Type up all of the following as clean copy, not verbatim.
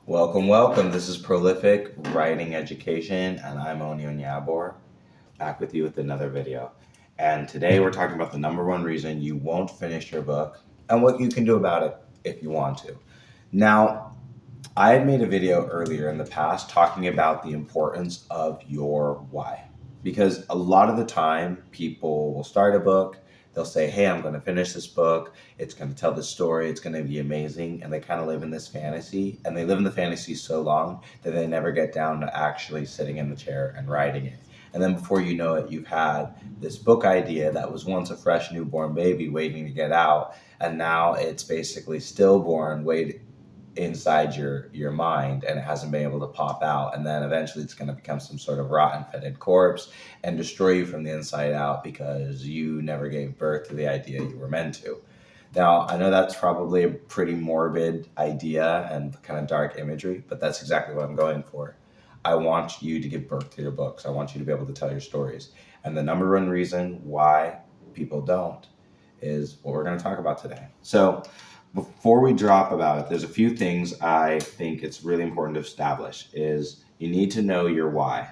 Welcome, welcome. This is Pro-Lit-Fic Writing Education, and I'm Onion Yabor, back with you with another video. And today we're talking about the number one reason you won't finish your book and what you can do about it if you want to. Now, I had made a video earlier in the past talking about the importance of your why. Because a lot of the time, people will start a book, they'll say, hey, I'm going to finish this book, it's going to tell the story, it's going to be amazing, and they kind of live in this fantasy, and they live in the fantasy so long that they never get down to actually sitting in the chair and writing it. And then before you know it, you've had this book idea that was once a fresh newborn baby waiting to get out, and now it's basically stillborn, waiting inside your mind, and it hasn't been able to pop out, and then eventually it's going to become some sort of rotten fetid corpse and destroy you from the inside out because you never gave birth to the idea you were meant to. Now, I know that's probably a pretty morbid idea and kind of dark imagery, but that's exactly what I'm going for. I want you to give birth to your books. I want you to be able to tell your stories. And the number one reason why people don't is what we're going to talk about today. So before we drop about it, there's a few things I think it's really important to establish. Is you need to know your why.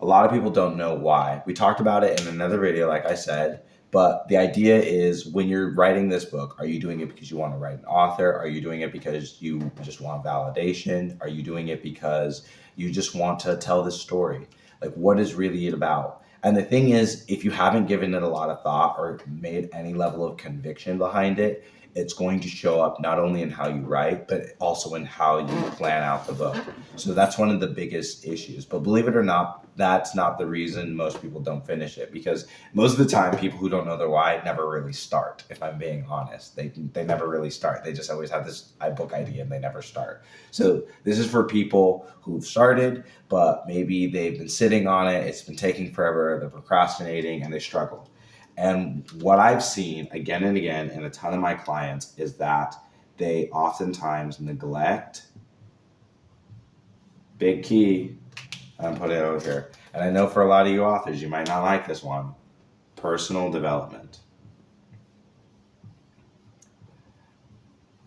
A lot of people don't know why. We talked about it in another video, like I said, but the idea is when you're writing this book, are you doing it because you want to write an author? Are you doing it because you just want validation? Are you doing it because you just want to tell this story? Like, what is really it about? And the thing is, if you haven't given it a lot of thought or made any level of conviction behind it, it's going to show up not only in how you write, but also in how you plan out the book. So that's one of the biggest issues. But believe it or not, that's not the reason most people don't finish it, because most of the time, people who don't know their why never really start. If I'm being honest, they never really start. They just always have this book idea and they never start. So this is for people who've started, but maybe they've been sitting on it. It's been taking forever. They're procrastinating and they struggle. And what I've seen again and again in a ton of my clients is that they oftentimes neglect, big key, I'm putting it over here. And I know for a lot of you authors, you might not like this one, personal development.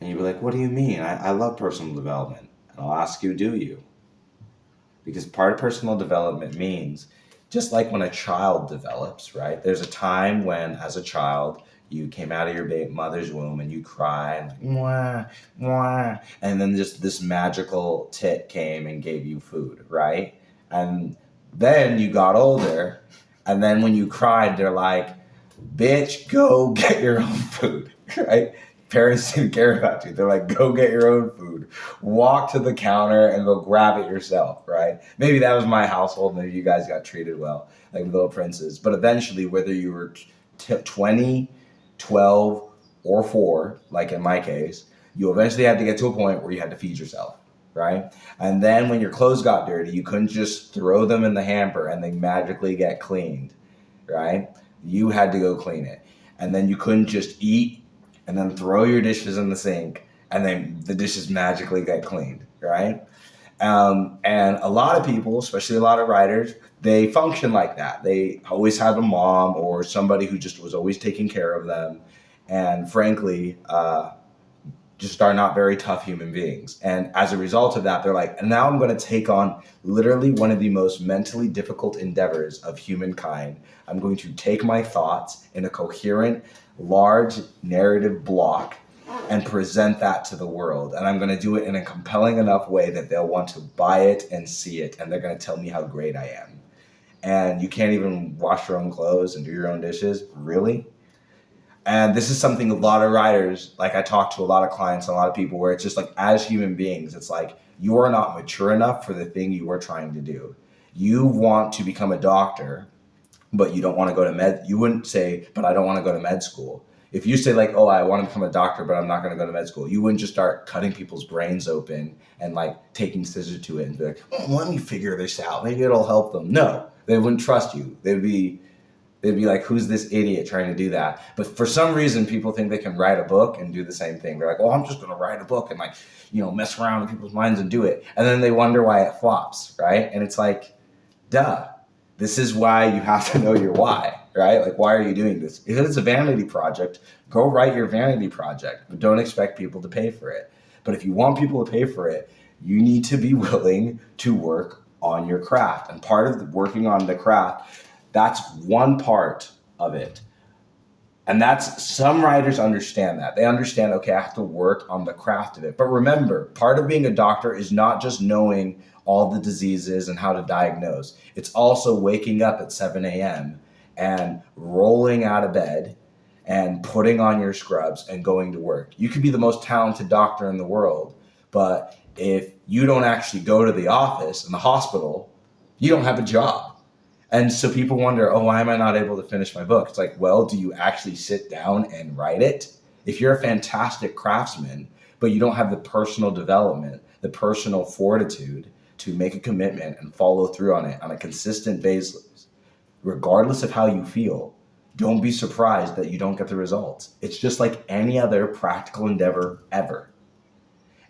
And you'll be like, what do you mean? I love personal development. And I'll ask you, do you? Because part of personal development means, just like when a child develops, right? There's a time when, as a child, you came out of your mother's womb and you cried, like, mwah, mwah, and then just this magical tit came and gave you food, right? And then you got older, and then when you cried, they're like, bitch, go get your own food, right? Parents didn't care about you. They're like, go get your own food. Walk to the counter and go grab it yourself, right? Maybe that was my household. Maybe you guys got treated well, like little princes. But eventually, whether you were 20, 12, or 4, like in my case, you eventually had to get to a point where you had to feed yourself, right? And then when your clothes got dirty, you couldn't just throw them in the hamper and they magically get cleaned, right? You had to go clean it. And then you couldn't just eat and then throw your dishes in the sink and then the dishes magically get cleaned, right? And a lot of people, especially a lot of writers, they function like that. They always have a mom or somebody who just was always taking care of them. And frankly, just are not very tough human beings. And as a result of that, they're like, and now I'm going to take on literally one of the most mentally difficult endeavors of humankind. I'm going to take my thoughts in a coherent, large narrative block and present that to the world. And I'm going to do it in a compelling enough way that they'll want to buy it and see it. And they're going to tell me how great I am. And you can't even wash your own clothes and do your own dishes? Really? And this is something a lot of writers, like I talk to a lot of clients and a lot of people, where it's just like, as human beings, it's like, you are not mature enough for the thing you are trying to do. You want to become a doctor, but you don't want to go to you wouldn't say, but I don't want to go to med school. If you say like, oh, I want to become a doctor, but I'm not going to go to med school, you wouldn't just start cutting people's brains open and like taking scissors to it and be like, oh, let me figure this out. Maybe it'll help them. No, they wouldn't trust you. They'd be like, who's this idiot trying to do that? But for some reason, people think they can write a book and do the same thing. They're like, oh, I'm just going to write a book and like, mess around with people's minds and do it. And then they wonder why it flops, right? And it's like, duh. This is why you have to know your why, right? Like, why are you doing this? If it's a vanity project, go write your vanity project, but don't expect people to pay for it. But if you want people to pay for it, you need to be willing to work on your craft. And part of working on the craft, that's one part of it. And that's, some writers understand that. They understand, okay, I have to work on the craft of it. But remember, part of being a doctor is not just knowing all the diseases and how to diagnose. It's also waking up at 7 a.m. and rolling out of bed and putting on your scrubs and going to work. You could be the most talented doctor in the world, but if you don't actually go to the office in the hospital, you don't have a job. And so people wonder, oh, why am I not able to finish my book? It's like, well, do you actually sit down and write it? If you're a fantastic craftsman, but you don't have the personal development, the personal fortitude to make a commitment and follow through on it on a consistent basis, regardless of how you feel, don't be surprised that you don't get the results. It's just like any other practical endeavor ever.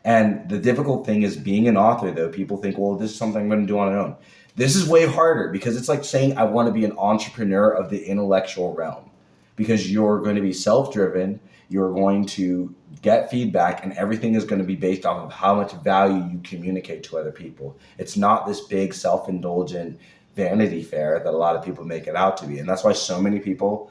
And the difficult thing is, being an author, though, people think, well, this is something I'm going to do on my own. This is way harder, because it's like saying I want to be an entrepreneur of the intellectual realm, because you're going to be self-driven, you're going to get feedback, and everything is going to be based off of how much value you communicate to other people. It's not this big self-indulgent Vanity Fair that a lot of people make it out to be. And that's why so many people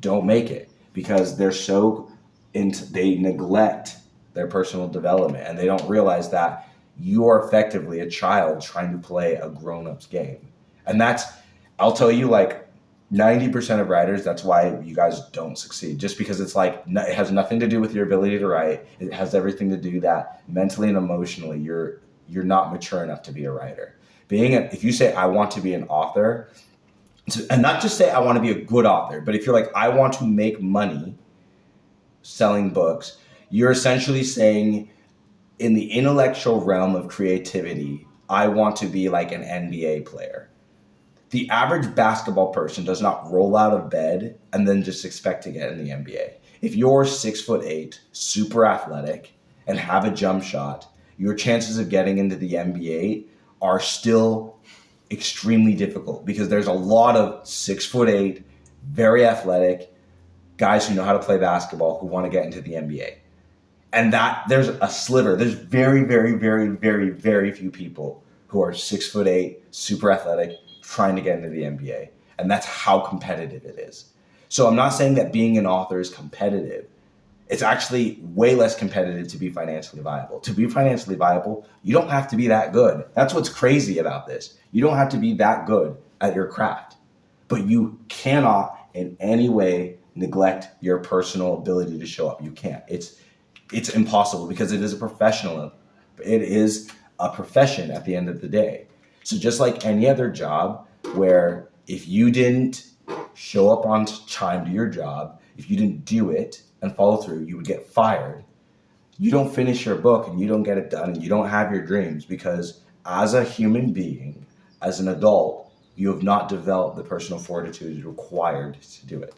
don't make it, because they're so they neglect their personal development, and they don't realize that you are effectively a child trying to play a grown-up's game. And that's, I'll tell you, like 90% of writers, that's why you guys don't succeed. Just because it's like, it has nothing to do with your ability to write. It has everything to do that mentally and emotionally, you're not mature enough to be a writer. If you say, I want to be an author, and not just say I want to be a good author, but if you're like, I want to make money selling books, you're essentially saying, in the intellectual realm of creativity, I want to be like an NBA player. The average basketball person does not roll out of bed and then just expect to get in the NBA. If you're 6'8", super athletic, and have a jump shot, your chances of getting into the NBA are still extremely difficult, because there's a lot of 6'8", very athletic guys who know how to play basketball who want to get into the NBA. And that there's a sliver. There's very, very, very, very, very few people who are 6'8", super athletic, trying to get into the NBA. And that's how competitive it is. So I'm not saying that being an author is competitive. It's actually way less competitive to be financially viable. To be financially viable, you don't have to be that good. That's what's crazy about this. You don't have to be that good at your craft. But you cannot in any way neglect your personal ability to show up. You can't. It's impossible, because it is a professional. It is a profession at the end of the day. So just like any other job, where if you didn't show up on time to your job, if you didn't do it and follow through, you would get fired. You don't finish your book and you don't get it done and you don't have your dreams, because as a human being, as an adult, you have not developed the personal fortitude required to do it.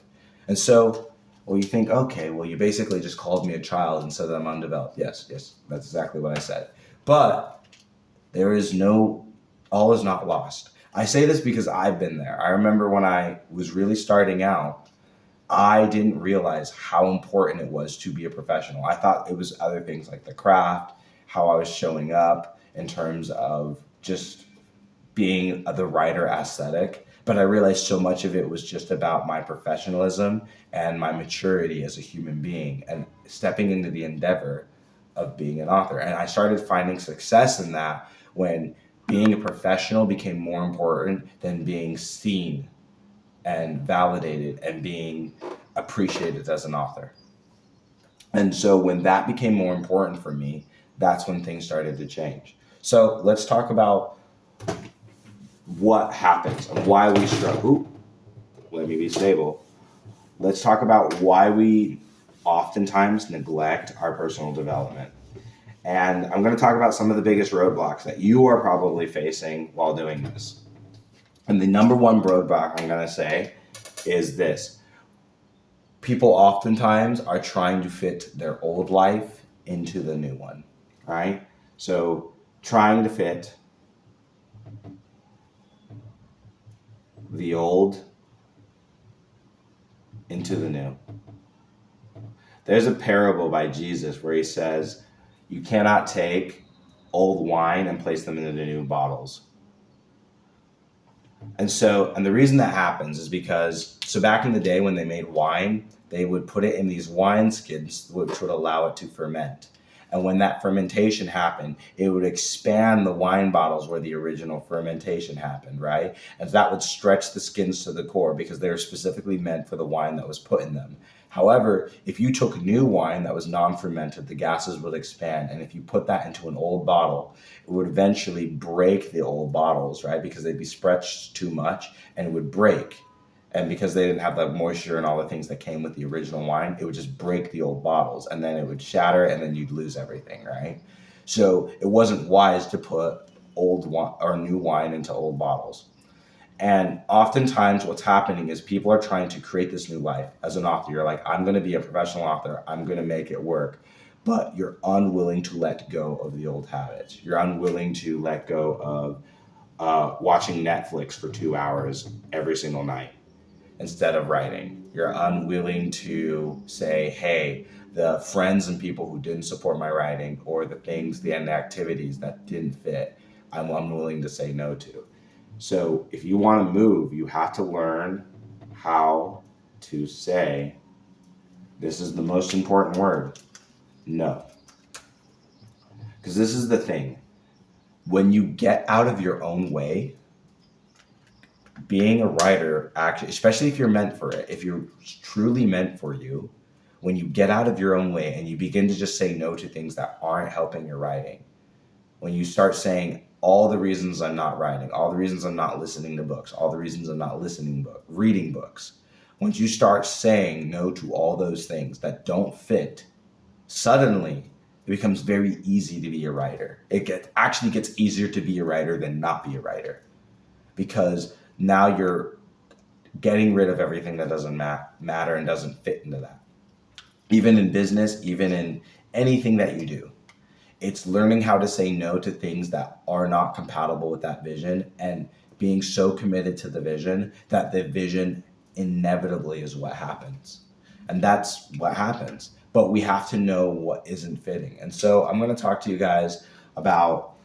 And so, well, you think, okay, well, you basically just called me a child and said that I'm undeveloped. Yes, that's exactly what I said. But all is not lost. I say this because I've been there. I remember when I was really starting out, I didn't realize how important it was to be a professional. I thought it was other things like the craft, how I was showing up in terms of just being the writer aesthetic. But I realized so much of it was just about my professionalism and my maturity as a human being and stepping into the endeavor of being an author. And I started finding success in that when being a professional became more important than being seen and validated and being appreciated as an author. And so when that became more important for me, that's when things started to change. So let's talk about what happens and why we struggle. Let me be stable. Let's talk about why we oftentimes neglect our personal development. And I'm going to talk about some of the biggest roadblocks that you are probably facing while doing this. And the number one roadblock I'm going to say is this. People oftentimes are trying to fit their old life into the new one, right? So trying to fit the old into the new. There's a parable by Jesus where he says, You cannot take old wine and place them into the new bottles. And the reason that happens is because, so back in the day when they made wine, they would put it in these wine skins, which would allow it to ferment. And when that fermentation happened, it would expand the wine bottles where the original fermentation happened, right? And that would stretch the skins to the core because they were specifically meant for the wine that was put in them. However, if you took new wine that was non-fermented, the gases would expand. And if you put that into an old bottle, it would eventually break the old bottles, right? Because they'd be stretched too much and it would break. And because they didn't have the moisture and all the things that came with the original wine, it would just break the old bottles and then it would shatter and then you'd lose everything, right? So it wasn't wise to put old wine or new wine into old bottles. And oftentimes what's happening is people are trying to create this new life. As an author, you're like, I'm going to be a professional author. I'm going to make it work. But you're unwilling to let go of the old habits. You're unwilling to let go of watching Netflix for 2 hours every single night instead of writing. You're unwilling to say, hey, the friends and people who didn't support my writing or the things, the activities that didn't fit, I'm unwilling to say no to. So if you want to move, you have to learn how to say, this is the most important word, no. Because this is the thing. When you get out of your own way, being a writer, actually, especially if you're meant for it, if you're truly meant for you, when you get out of your own way and you begin to just say no to things that aren't helping your writing, when you start saying, all the reasons I'm not writing, all the reasons I'm not listening to books, all the reasons I'm not reading books. Once you start saying no to all those things that don't fit, suddenly it becomes very easy to be a writer. It actually gets easier to be a writer than not be a writer, because now you're getting rid of everything that doesn't matter and doesn't fit into that. Even in business, even in anything that you do. It's learning how to say no to things that are not compatible with that vision and being so committed to the vision that the vision inevitably is what happens. And that's what happens. But we have to know what isn't fitting. And so I'm going to talk to you guys about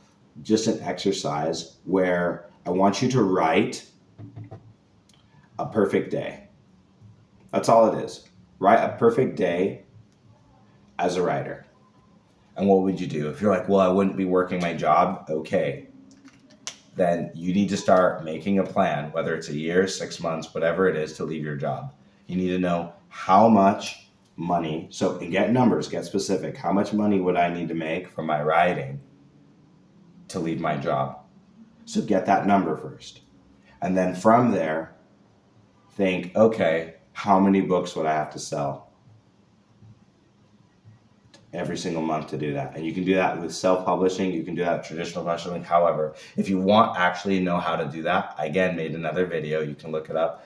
just an exercise where I want you to write a perfect day. That's all it is. Write a perfect day as a writer. And what would you do? If you're like, well, I wouldn't be working my job, okay. Then you need to start making a plan, whether it's a year, 6 months, whatever it is, to leave your job. You need to know how much money, and get numbers, get specific. How much money would I need to make from my writing to leave my job? So get that number first. And then from there, think, okay, how many books would I have to sell every single month to do that? And you can do that with self-publishing. You can do that with traditional publishing. However, if you want actually know how to do that, I again made another video. You can look it up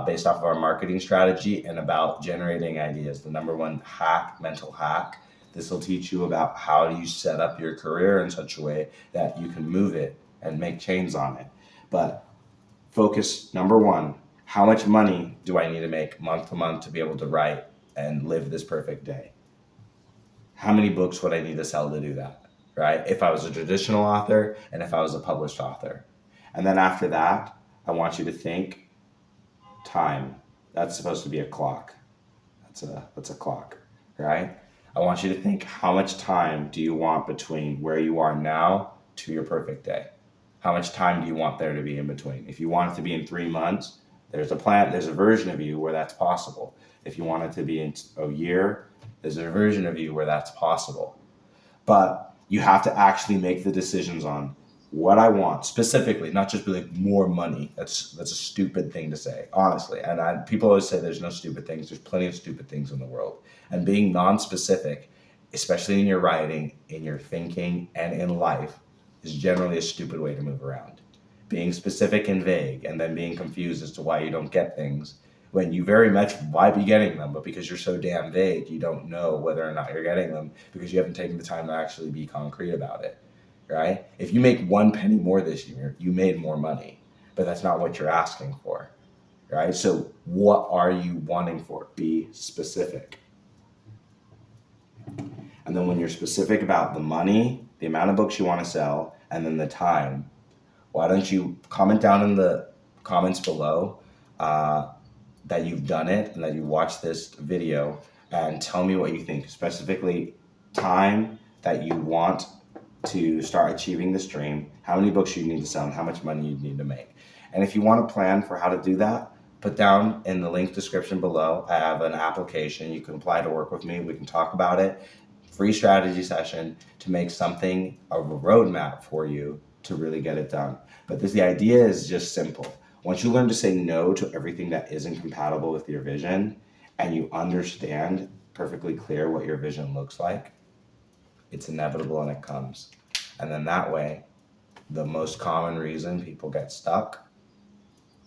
based off of our marketing strategy and about generating ideas. The number one hack, mental hack. This will teach you about how do you set up your career in such a way that you can move it and make change on it. But focus, number one, how much money do I need to make month to month to be able to write and live this perfect day? How many books would I need to sell to do that, right? If I was a traditional author and if I was a published author. And then after that, I want you to think time. That's supposed to be a clock. That's a clock, right? I want you to think, how much time do you want between where you are now to your perfect day? How much time do you want there to be in between? If you want it to be in 3 months, there's a version of you where that's possible. If you want it to be in a year, there's a version of you where that's possible. But you have to actually make the decisions on what I want specifically, not just be like more money. That's a stupid thing to say, honestly. And people always say there's no stupid things. There's plenty of stupid things in the world. And being non-specific, especially in your writing, in your thinking, and in life, is generally a stupid way to move around. Being specific and vague, and then being confused as to why you don't get things, when you very much might be getting them, but because you're so damn vague, you don't know whether or not you're getting them because you haven't taken the time to actually be concrete about it, right? If you make 1 penny more this year, you made more money, but that's not what you're asking for, right? So what are you wanting for? Be specific. And And then when you're specific about the money, the amount of books you want to sell, and then the time, why don't you comment down in the comments below that you've done it and that you watched this video, and tell me what you think, specifically time that you want to start achieving this dream, how many books you need to sell, and how much money you need to make. And if you want to plan for how to do that, put down in the link description below, I have an application. You can apply to work with me. We can talk about it. Free strategy session to make something, a roadmap for you to really get it done. But the idea is just simple. Once you learn to say no to everything that isn't compatible with your vision, and you understand perfectly clear what your vision looks like, it's inevitable and it comes. And then that way, the most common reason people get stuck,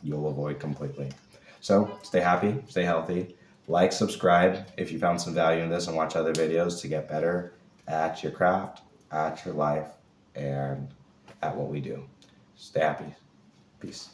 you'll avoid completely. So stay happy, stay healthy, like, subscribe if you found some value in this, and watch other videos to get better at your craft, at your life, and at what we do. Stay happy. Peace.